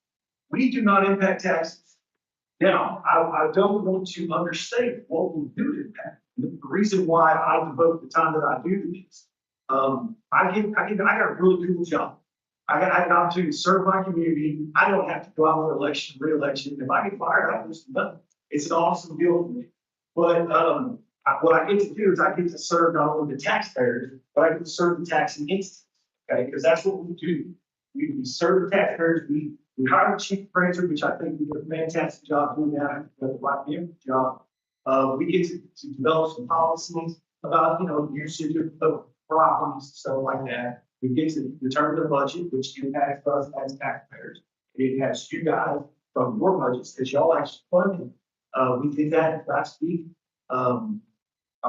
we do not impact taxes. Now, I don't want to understate what we do impact. The reason why I devote the time that I do this, I got a really cool job. I got an opportunity to serve my community. I don't have to go out for election, re-election. If I get fired, I can just nothing. It's an awesome deal for me. But what I get to do is I get to serve not only the taxpayers, but I get to serve the taxing entities. Okay, because that's what we do. We serve the taxpayers. We hire a chief appraiser, which I think we do a fantastic job doing that. We do a right job. We get to develop some policies about, usage of properties, stuff like that. We get to determine the budget, which impacts us as taxpayers. It impacts you guys from your budgets that y'all actually funded. We did that last week. I'm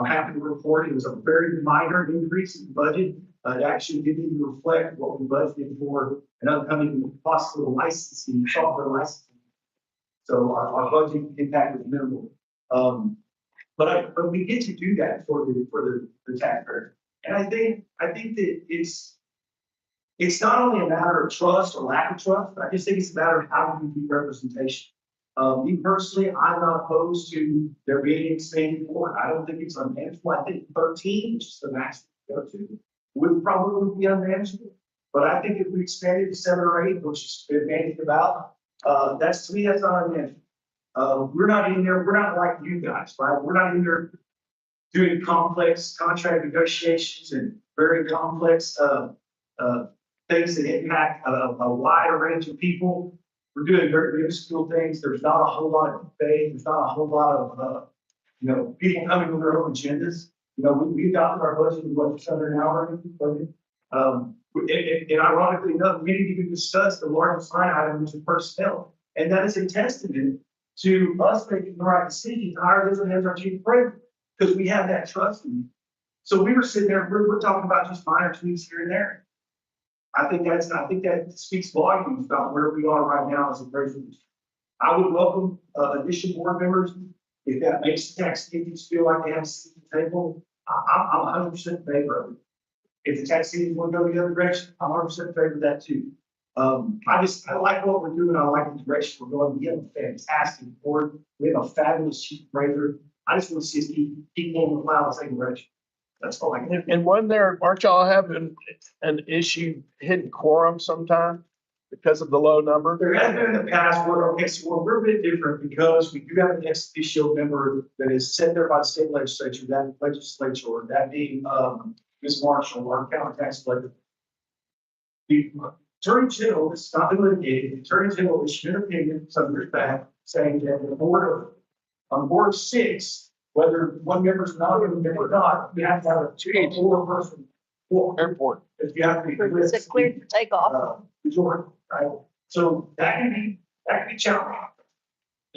happy to report it was a very minor increase in budget. It actually didn't even reflect what we budgeted for an upcoming possible licensing, software licensing. So our budget impact was minimal. But we get to do that for the taxpayer. And I think that it's not only a matter of trust or lack of trust, but I just think it's a matter of how we do representation. Me personally, I'm not opposed to there being expanded board. I don't think it's unmanageable. I think 13, which is the max to go to, would probably be unmanageable. But I think if we expanded to 7 or 8, which is been bandied about, that's to me, that's not unmanageable. We're not in there, we're not like you guys, right? We're not in there doing complex contract negotiations and very complex things that impact a wider range of people. We're doing very minuscule things. There's not a whole lot of debate. There's not a whole lot of, people coming with their own agendas. We adopted our budget in what, just under an hour. And ironically enough, we didn't even discuss the largest line item, which is personnel. And that is a testament to us making the right decision, hire this as our chief appraiser, because we have that trust in you. So we were sitting there, we're talking about just minor tweaks here and there. I think that speaks volumes about where we are right now as a president. I would welcome, additional board members. If that makes the tax agents feel like they have a seat at the table, I'm 100% in favor of it. If the tax agents want to go the other direction, I'm 100% in favor of that too. I like what we're doing. I like the direction we're going. We have a fantastic board. We have a fabulous chief appraiser. I just want to see us keep moving the plow in the same direction. That's all I can. And when there, aren't y'all having an issue hitting quorum sometime because of the low number? There has been in the past where, okay, so we're a bit different because we do have an ex officio member that is set there by the state legislature, that being, Ms. Marshall, our county tax collector. The attorney general, it's not been litigated, the attorney general issued an opinion some years back saying that on board of 6, whether one member is not a member or not, you have to have a 4-person board. Airport. If you have to be. Is it cleared for takeoff? Majority, right? So that can be challenging.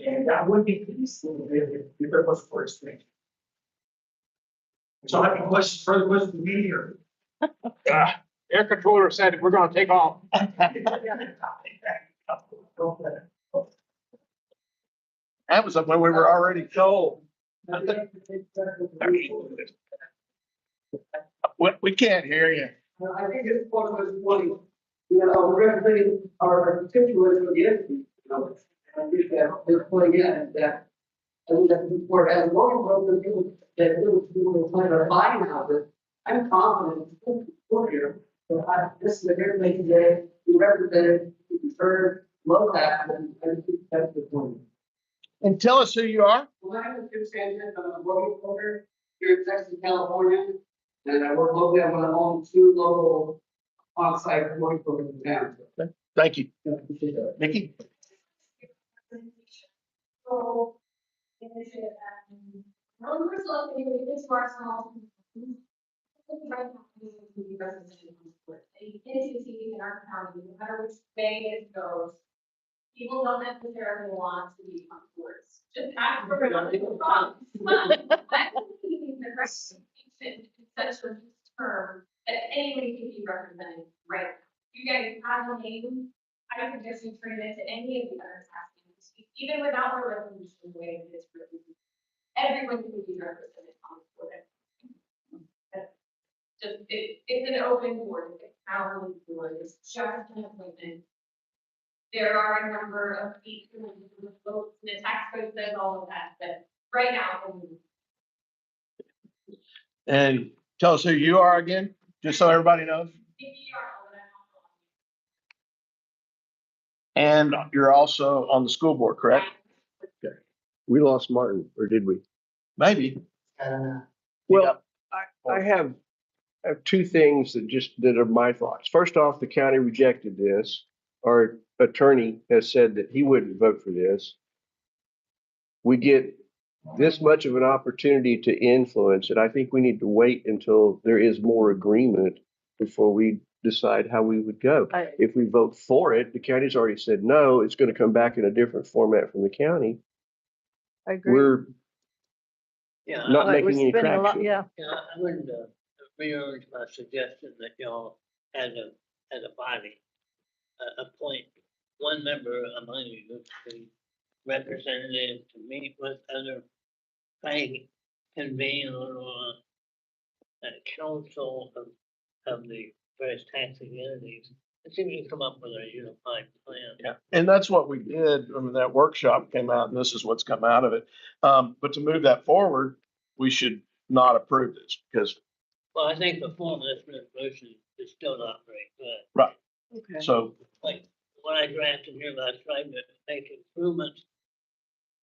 And that would be peaceful if there was for exchange. So I have any questions, further questions from me here? Air controller said we're gonna take off. That was when we were already told. We can't hear you. I think it's part of this money, we're representing our constituents for the entity, and I think that they're playing in that. I think that for as long as people plan on buying houses, I'm confident for here. But this is a great place today, we represented, we heard, low tax, and I think that's the point. And tell us who you are. Well, my name is Jim Sanchez, I'm a mortgage broker here in Texas, California, and I work locally, I'm gonna own 2 local on-site mortgage brokers in town. Thank you. I appreciate that. Nikki? So, numbers looking at this far small. Right now, we can be represented on the board. A entity in our county, no matter which way it goes, people don't necessarily want to be on boards. Just ask for another problem. I think the representation is such a term that anyone can be represented right now. You guys have a name, I suggest you turn it to any of the other task agencies, even without a resolution the way it is written. Everyone can be represented on the board. Just, it's an open board, it's a county board, it's just an appointment. There are a number of seats and votes, and the tax code says all of that, but right now. And tell us who you are again, just so everybody knows. And you're also on the school board, correct? We lost Martin, or did we? Maybe. Well, I have 2 things that are my thoughts. First off, the county rejected this. Our attorney has said that he wouldn't vote for this. We get this much of an opportunity to influence it. I think we need to wait until there is more agreement before we decide how we would go. If we vote for it, the county's already said no, it's going to come back in a different format from the county. I agree. We're Yeah, not We're making any spending a lot- traction. Yeah, I would reurge my suggestion that y'all, as a body, appoint one member among you to be representative to meet with other, convene a little, council of the various taxing entities. And see if we can come up with a unified plan. Yeah, and that's what we did. I mean, that workshop came out and this is what's come out of it. But to move that forward, we should not approve this because, Well, I think the form of this resolution is still not very good. right, okay. so, Like, when I drafted here, I was trying to make improvements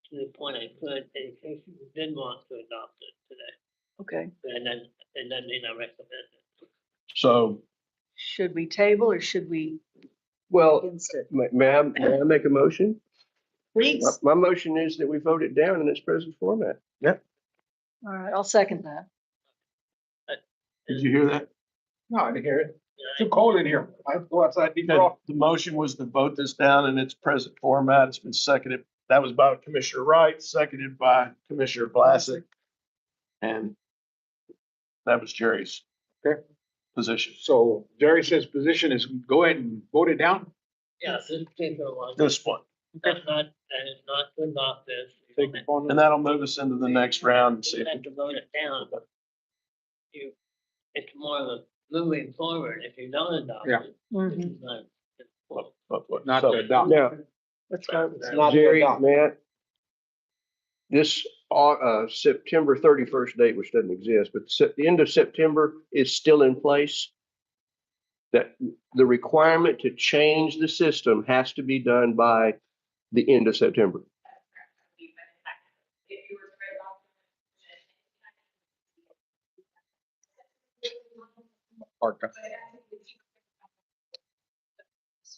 to the point I could, in case you did want to adopt it today. Okay. And then mean I recommend it. so Should we table or should we Well, against it? may I make a motion? Please. My motion is that we vote it down in its present format. All right, I'll second that. did you hear that? No, I didn't hear it. Too cold in here. I have to go outside, deep The motion was to vote this down in its present format. It's been seconded That was by Commissioner Wright, seconded by Commissioner Vlasic. And that was Jerry's Okay. position. So Jerry says position is go ahead and vote it down. Yeah, this particular one. This one. That's not, that is not to adopt this. Take the phone. And that'll move us into the next round. and see You if have to vote it down, but it's more of a moving forward if you don't adopt Yeah. it. Mhm. It's not- Not so- to adopt. Now, Let's go. Jerry, Matt, this, September 31st date, which doesn't exist, but the end of September is still in place. That the requirement to change the system has to be done by the end of September. If you were to write off.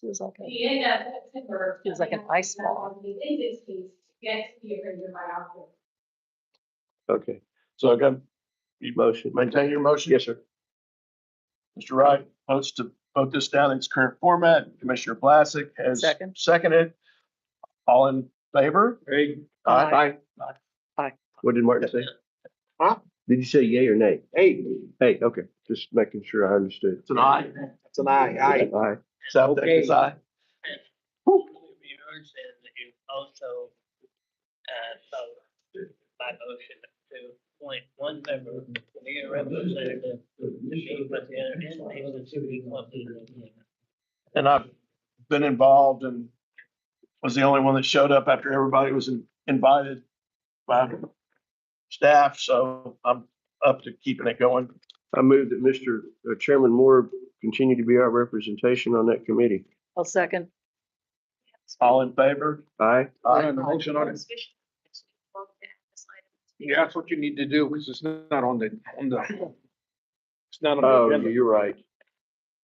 Feels like a, The end of September. Feels like an ice ball. The agencies get to be approved by our. Okay, So again, you motion. maintain your motion. Yes, sir. Mr. Wright votes to vote this down in its current format. Commissioner Vlasic has Second. seconded. All in favor? Hey, Aye. Aye. What did Martin say? Huh? Did you say yay or nay? hey, Hey, okay, just making sure I understood. It's an aye. it's an aye, aye. Aye. South Deck is aye. You heard said that you also, vote by motion to appoint one member to be a representative to be with the other entities to be completed. And I've been involved and was the only one that showed up after everybody was invited by staff. So I'm up to keeping it going. I move that Mr. Chairman Moore continue to be our representation on that committee. I'll second. All in favor? Aye. We're on the motion on it. Yeah, that's what you need to do, because it's not on the, it's not on the Oh, agenda. you're right.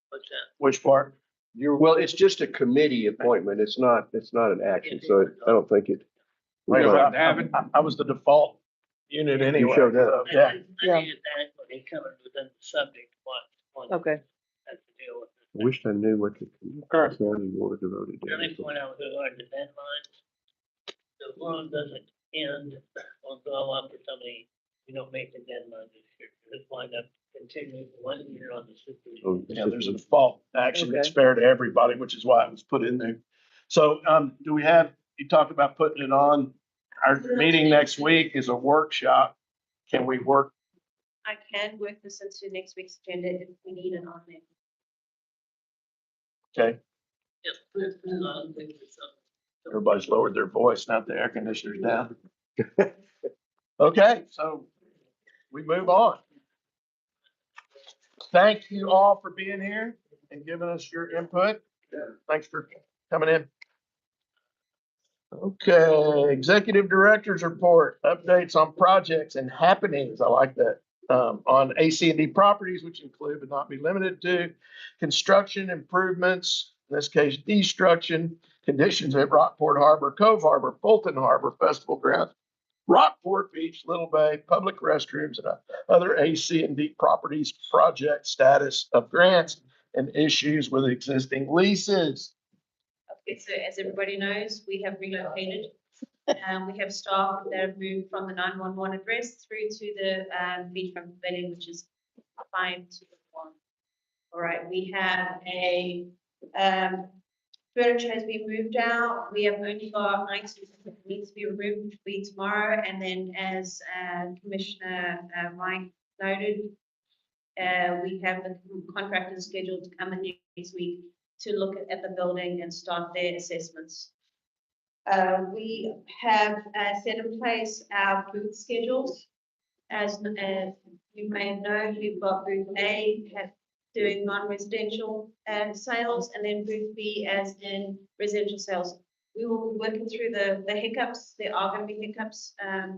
What's that? Which part? Well, it's just a committee appointment. It's not an action, so I don't think it. We don't have to have it. I was the default unit anyway. showed up. so, Yeah. I think it's adequately covered within the subject, what Okay. has to deal with. this. I wished I knew what the Correct. county wanted to vote it Let me down. point out who are the deadlines. The one doesn't end or go up for somebody, we don't make the deadline this year. Just wind up continuing 1 year on the system. Oh, Yeah, there's a default action that's Okay. fair to everybody, which is why it was put in there. So, do we have, you talked about putting it on, our meeting next week is a workshop. Can we work? I can work this into next week's agenda if we need it on there. Okay, Yes, there's a lot of things that's up. everybody's lowered their voice, not the air conditioner's down. Okay, so we move on. Thank you all for being here and giving us your input. Thanks for coming in. Okay, Executive Director's Report, updates on projects and happenings. I like that. On ACND properties, which include but not be limited to construction improvements, in this case, destruction, conditions at Rockport Harbor, Cove Harbor, Fulton Harbor, Festival Grounds, Rockport Beach, Little Bay, public restrooms, and other ACND properties, project status of grants and issues with existing leases. Okay, so as everybody knows, we have relocated. We have staff that have moved from the 911 address through to the beachfront pavilion, which is 521. All right, we have a furniture has been moved out. We have only got items that need to be removed, which will be tomorrow. And then as Commissioner Mike noted, we have the contractors scheduled to come in next week to look at the building and start their assessments. We have set in place our booth schedules. As you may know, we've got booth A doing non-residential sales, and then booth B as in residential sales. We will be working through the hiccups. There are going to be hiccups.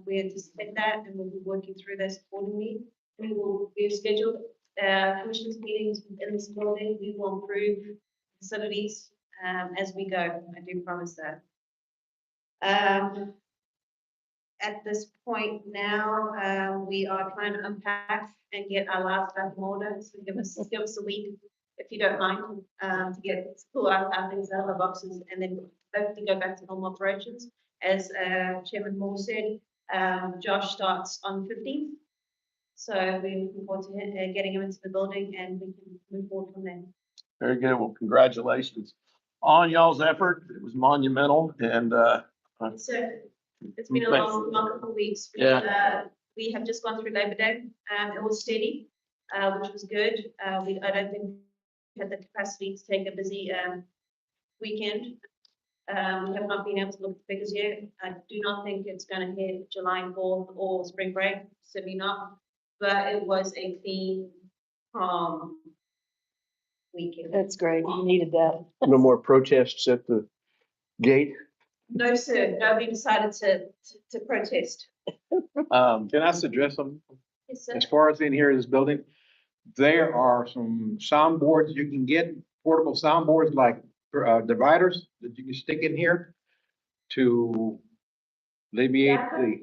We anticipate that, and we'll be working through this accordingly. We've scheduled commissioners meetings in this building. We will improve facilities as we go. I do promise that. At this point now, we are trying to unpack and get our last stuff in order. So give us a week, if you don't mind, to pull our things out of the boxes and then hopefully go back to normal operations. as Chairman Moore said, Josh starts on 15th. So we're looking forward to getting him into the building and we can move forward from there. Very good. Well, congratulations on y'all's effort. It was monumental and, So it's been a long couple of weeks. We have just gone through Labor Day. It was steady, which was good. I don't think we had the capacity to take a busy weekend. We have not been able to look at the figures yet. I do not think it's going to hit July 4th or spring break, certainly not. But it was a clean, calm weekend. That's great. You needed that. No more protests at the gate. No, sir. Nobody decided to protest. Can I suggest something? Yes, sir. As far as in here in this building, there are some soundboards you can get, portable soundboards like dividers that you can stick in here to alleviate the,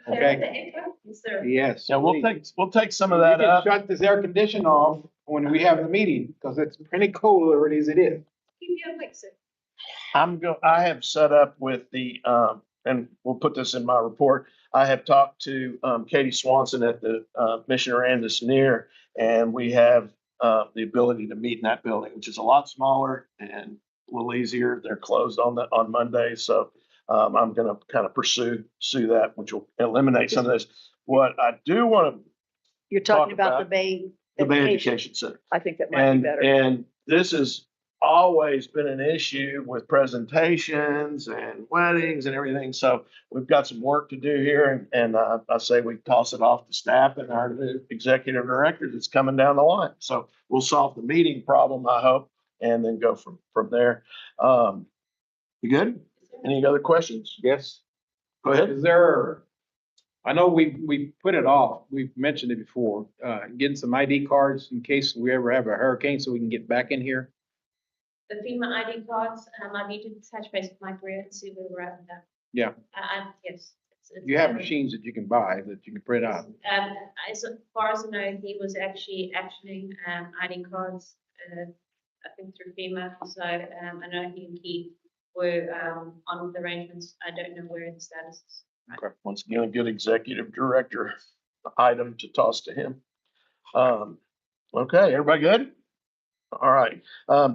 okay? The echo? Yes, sir. Yes. yeah, we'll take some of that You up. can shut this air condition off when we have the meeting, because it's pretty cold already as it is. Keep me awake, sir. I have set up with the, and we'll put this in my report. I have talked to, Katie Swanson at the, Mission Arandis near, and we have, the ability to meet in that building, which is a lot smaller and a little easier. They're closed on Monday, so, I'm gonna kind of pursue that, which will eliminate some of this. What I do want to, You're talking Talk about the about Bay. the Bay Education Center. I think that might be And, better. and this has always been an issue with presentations and weddings and everything. So we've got some work to do here and I say we toss it off to staff and our new executive director that's coming down the line. So we'll solve the meeting problem, I hope, and then go from there. You good? Any other questions? Yes. Go ahead. Is there, I know we put it off, we've mentioned it before, getting some ID cards in case we ever have a hurricane so we can get back in here. The FEMA ID cards, I need to touch base with my career and see where we're at with that. Yeah. Yes. You have machines that you can buy that you can print out. As far as I know, he was actually actioning ID cards, I think through FEMA. So I know he and Keith were on the arrangements. I don't know where the status is. Okay. Once again, a good executive director item to toss to him. Okay, everybody good? All right.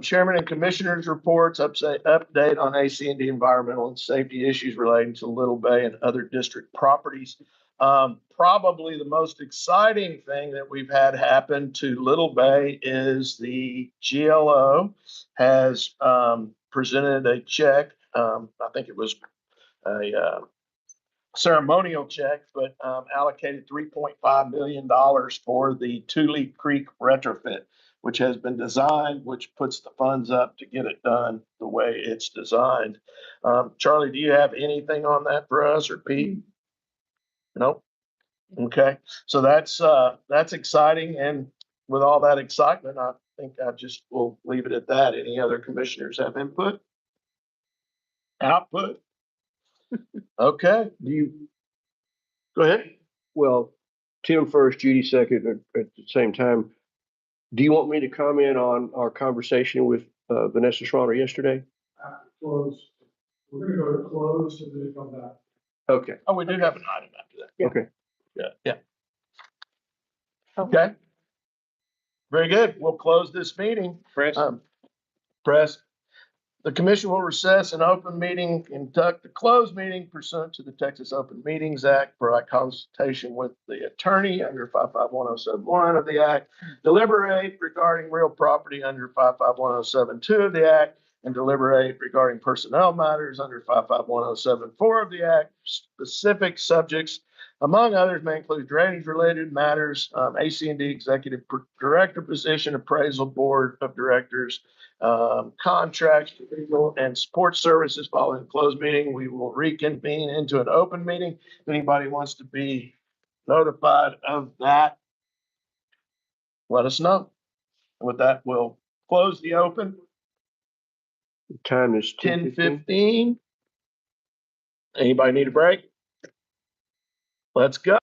Chairman and Commissioners reports, update on ACND environmental and safety issues relating to Little Bay and other district properties. Probably the most exciting thing that we've had happen to Little Bay is the GLO has presented a check. I think it was a ceremonial check, but allocated $3.5 million for the Tule Creek retrofit, which has been designed, which puts the funds up to get it done the way it's designed. Charlie, do you have anything on that for us or Pete? Nope. Okay, so that's exciting. And with all that excitement, I think I just will leave it at that. Any other commissioners have input? Output? Okay, go ahead. Well, Tim first, Judy second at the same time. Do you want me to comment on our conversation with Vanessa Schroner yesterday? Close. We're gonna go to close and then come back. Okay. Oh, we do have an item after that. Yeah. Okay. Yeah. Okay. Very good. We'll close this meeting. Press. Press. The commission will recess an open meeting and conduct a closed meeting pursuant to the Texas Open Meetings Act, provide consultation with the attorney under 551071 of the Act, deliberate regarding real property under 551072 of the Act, and deliberate regarding personnel matters under 551074 of the Act. Specific subjects, among others, may include drainage-related matters, ACND Executive Director position, appraisal board of directors, contracts, legal and support services. Following the closed meeting, we will reconvene into an open meeting. If anybody wants to be notified of that, let us know. With that, we'll close the open. Time is 10:15. Anybody need a break? Let's go.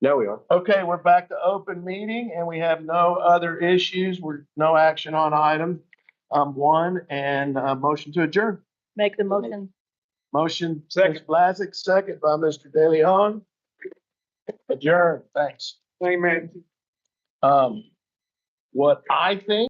Now we are. Okay, we're back to open meeting and we have no other issues. No action on item one and motion to adjourn. Make the motion. Motion, Second. Ms. Blazick, second by Mr. De Leon. Adjourn, thanks. Amen. What I think